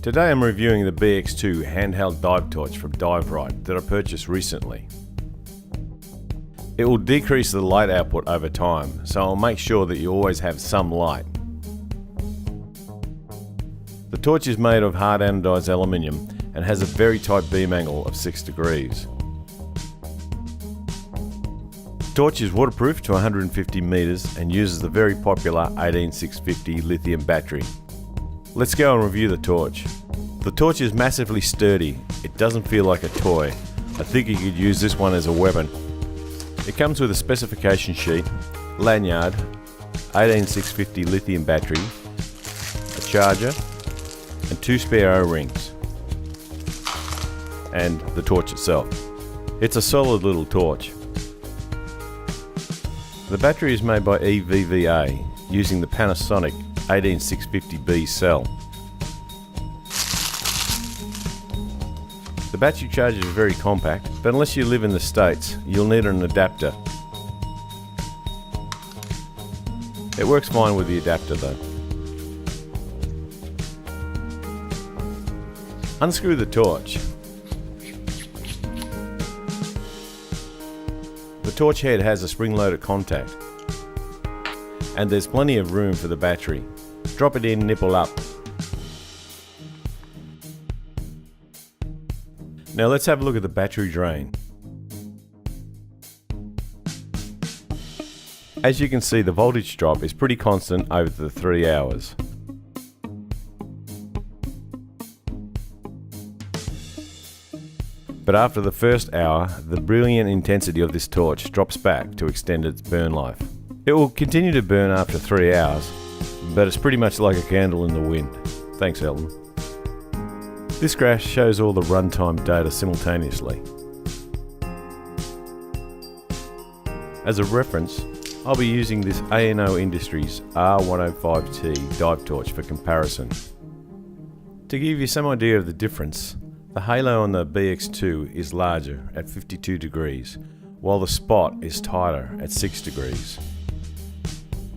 Today I'm reviewing the BX2 handheld dive torch from Dive Rite that I purchased recently. It will decrease the light output over time, so I'll make sure that you always have some light. The torch is made of hard anodized aluminium and has a very tight beam angle of 6 degrees. The torch is waterproof to 150 meters and uses the very popular 18650 lithium battery. Let's go and review the torch. The torch is massively sturdy. It doesn't feel like a toy. I think you could use this one as a weapon. It comes with a specification sheet, lanyard, 18650 lithium battery, a charger, and 2 spare O-rings, and the torch itself. It's a solid little torch. The battery is made by EVVA using the Panasonic 18650B cell. The battery charger is very compact, but unless you live in the States, you'll need an adapter. It works fine with the adapter though. Unscrew the torch. The torch head has a spring-loaded contact, and there's plenty of room for the battery. Drop it in, nipple up. Now let's have a look at the battery drain. As you can see, the voltage drop is pretty constant over the 3 hours. But after the first hour, the brilliant intensity of this torch drops back to extend its burn life. It will continue to burn after 3 hours, but it's pretty much like a candle in the wind. Thanks, Elton. This graph shows all the runtime data simultaneously. As a reference, I'll be using this A&O Industries R105T dive torch for comparison. To give you some idea of the difference, the halo on the BX2 is larger at 52 degrees, while the spot is tighter at 6 degrees.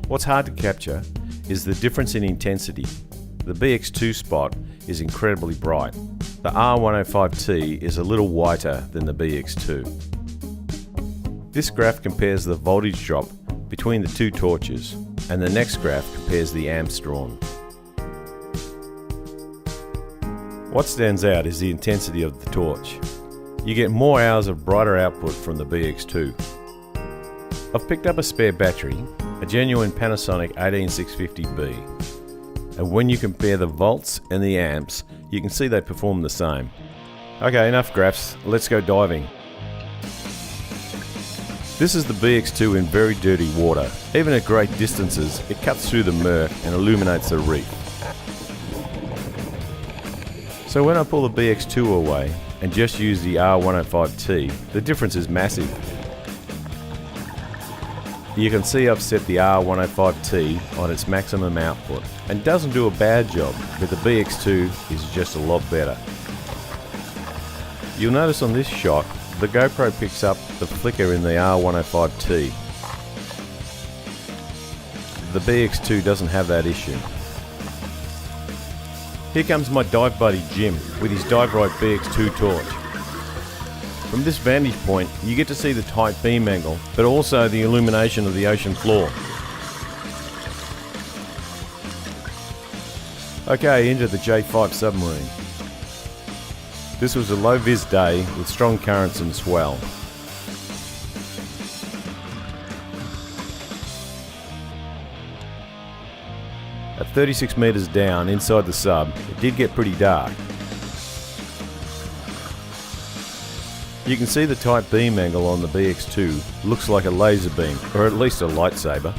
What's hard to capture is the difference in intensity. The BX2 spot is incredibly bright. The R105T is a little whiter than the BX2. This graph compares the voltage drop between the two torches, and the next graph compares the amps drawn. What stands out is the intensity of the torch. You get more hours of brighter output from the BX2. I've picked up a spare battery, a genuine Panasonic 18650B, and when you compare the volts and the amps, you can see they perform the same. Okay, enough graphs, let's go diving. This is the BX2 in very dirty water. Even at great distances, it cuts through the murk and illuminates the reef. So when I pull the BX2 away and just use the R105T, the difference is massive. You can see I've set the R105T on its maximum output and doesn't do a bad job, but the BX2 is just a lot better. You'll notice on this shot, the GoPro picks up the flicker in the R105T. The BX2 doesn't have that issue. Here comes my dive buddy Jim with his Dive Rite BX2 torch. From this vantage point, you get to see the tight beam angle, but also the illumination of the ocean floor. Okay, into the J5 submarine. This was a low-vis day with strong currents and swell. At 36 meters down inside the sub, it did get pretty dark. You can see the tight beam angle on the BX2 looks like a laser beam, or at least a lightsaber.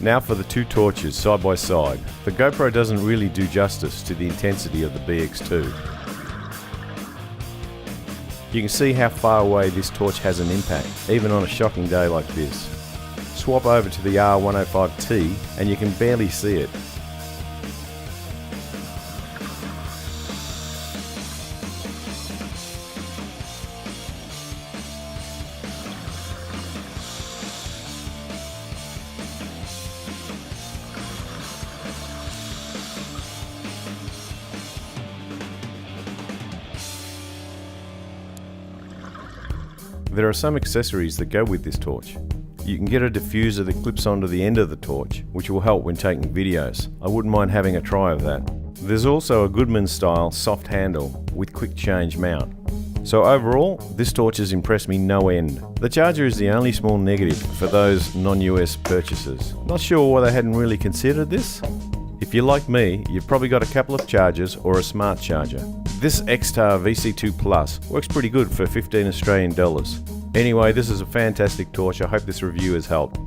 Now for the two torches side by side. The GoPro doesn't really do justice to the intensity of the BX2. You can see how far away this torch has an impact, even on a shocking day like this. Swap over to the R105T and you can barely see it. There are some accessories that go with this torch. You can get a diffuser that clips onto the end of the torch, which will help when taking videos. I wouldn't mind having a try of that. There's also a Goodman style soft handle with quick change mount. So overall, this torch has impressed me no end. The charger is the only small negative for those non-US purchasers. Not sure why they hadn't really considered this? If you're like me, you've probably got a couple of chargers or a smart charger. This X-Tar VC2 Plus works pretty good for 15 Australian dollars. Anyway, this is a fantastic torch. I hope this review has helped.